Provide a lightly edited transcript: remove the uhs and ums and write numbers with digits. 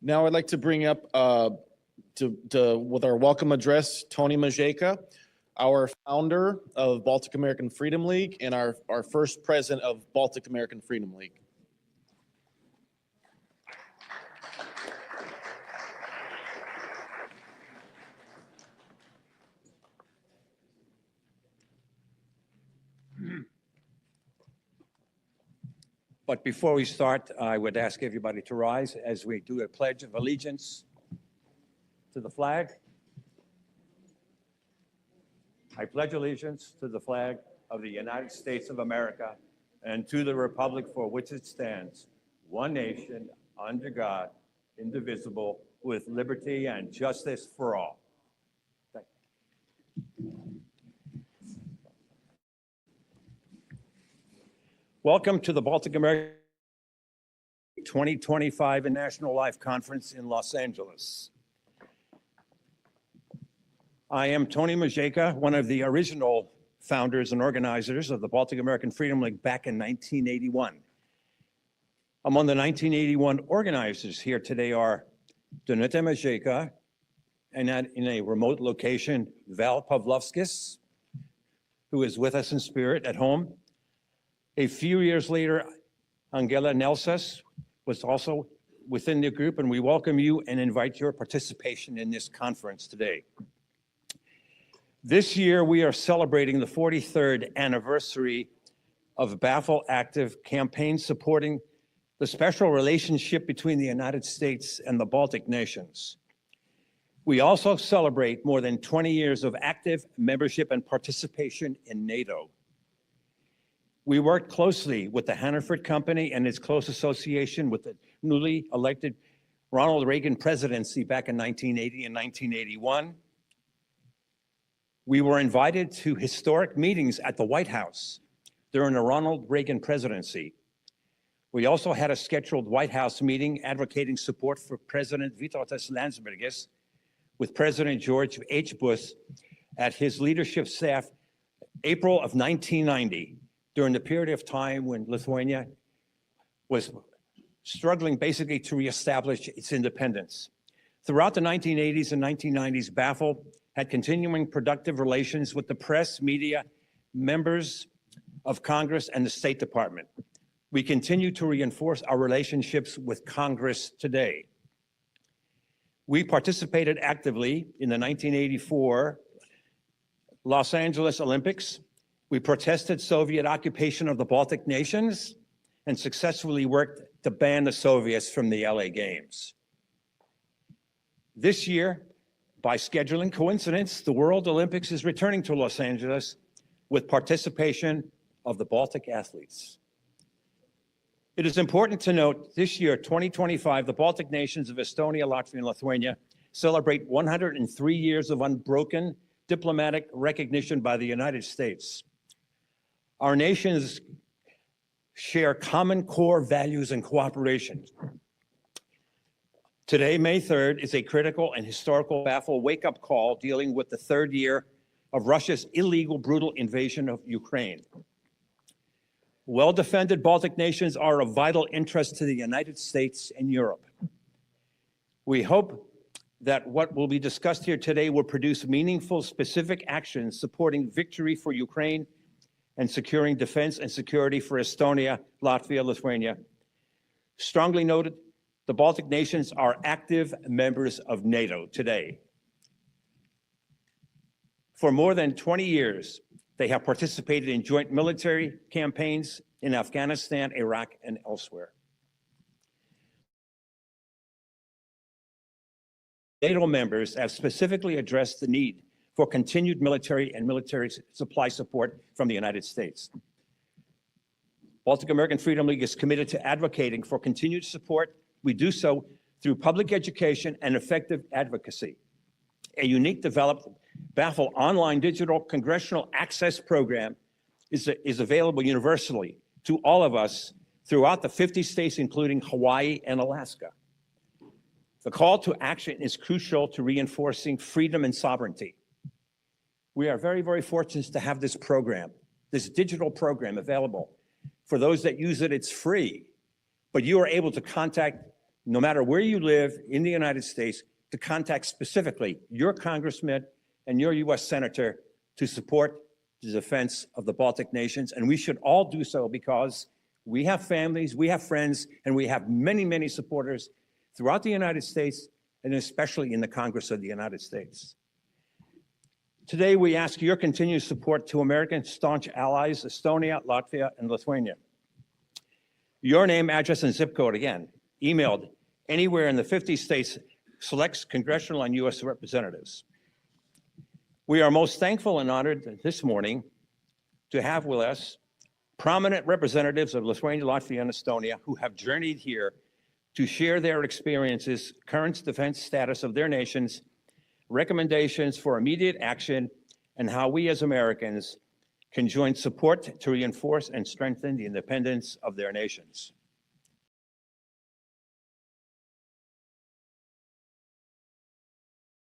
Now I'd like to bring up with our welcome address, Tony Mazeika, our founder of Baltic American Freedom League and our first president of Baltic American Freedom League. But before we start, I would ask everybody to rise as we do a pledge of allegiance to the flag. I pledge allegiance to the flag of the United States of America and to the republic for which it stands, one nation, under God, indivisible, with liberty and justice for all. Thank you. Welcome to the Baltic American 2025 National Life Conference in Los Angeles. I am Tony Mazeika, one of the original founders and organizers of the Baltic American Freedom League back in 1981. Among the 1981 organizers here today are Tony Mazeika, and in a remote location, Val Pavlovskis, who is with us in spirit at home. A few years later, Angela Nelsas was also within the group, and we welcome you and invite your participation in this conference today. This year, we are celebrating the 43rd anniversary of BAFL Active campaign supporting the special relationship between the United States and the Baltic nations. We also celebrate more than 20 years of active membership and participation in NATO. We worked closely with the Hannaford Company and its close association with the newly elected Ronald Reagan presidency back in 1980 and 1981. We were invited to historic meetings at the White House during the Ronald Reagan presidency. We also had a scheduled White House meeting advocating support for President Vytautas Landsbergis with President George H. Bush at his leadership staff April of 1990. During the period of time when Lithuania was struggling basically to reestablish its independence. Throughout the 1980s and 1990s, BAFL had continuing productive relations with the press, media, members of Congress, and the State Department. We continue to reinforce our relationships with Congress today. We participated actively in the 1984 Los Angeles Olympics. We protested Soviet occupation of the Baltic nations and successfully worked to ban the Soviets from the LA Games. This year, by scheduling coincidence, the World Olympics is returning to Los Angeles with participation of the Baltic athletes. It is important to note this year, 2025, the Baltic nations of Estonia, Latvia, and Lithuania celebrate 103 years of unbroken diplomatic recognition by the United States. Our nations share common core values and cooperation. Today, May 3rd, is a critical and historical BAFL wake-up call dealing with the third year of Russia's illegal, brutal invasion of Ukraine. Well-defended Baltic nations are of vital interest to the United States and Europe. We hope that what will be discussed here today will produce meaningful, specific actions supporting victory for Ukraine and securing defense and security for Estonia, Latvia, Lithuania. Strongly noted, the Baltic nations are active members of NATO today. For more than 20 years, they have participated in joint military campaigns in Afghanistan, Iraq, and elsewhere. NATO members have specifically addressed the need for continued military and military supply support from the United States. Baltic American Freedom League is committed to advocating for continued support. We do so through public education and effective advocacy. A unique developed BAFL online digital congressional access program is available universally to all of us throughout the 50 states, including Hawaii and Alaska. The call to action is crucial to reinforcing freedom and sovereignty. We are very, very fortunate to have this program, this digital program available. For those that use it, it's free, but you are able to contact no matter where you live in the United States, to contact specifically your congressman and your U.S. senator to support the defense of the Baltic nations. And we should all do so because we have families, we have friends, and we have many, many supporters throughout the United States, and especially in the Congress of the United States. Today, we ask your continued support to American staunch allies, Estonia, Latvia, and Lithuania. Your name, address, and zip code, again, emailed anywhere in the 50 states, selects congressional and U.S. representatives. We are most thankful and honored this morning to have with us prominent representatives of Lithuania, Latvia, and Estonia who have journeyed here to share their experiences, current defense status of their nations, recommendations for immediate action, and how we as Americans can join support to reinforce and strengthen the independence of their nations.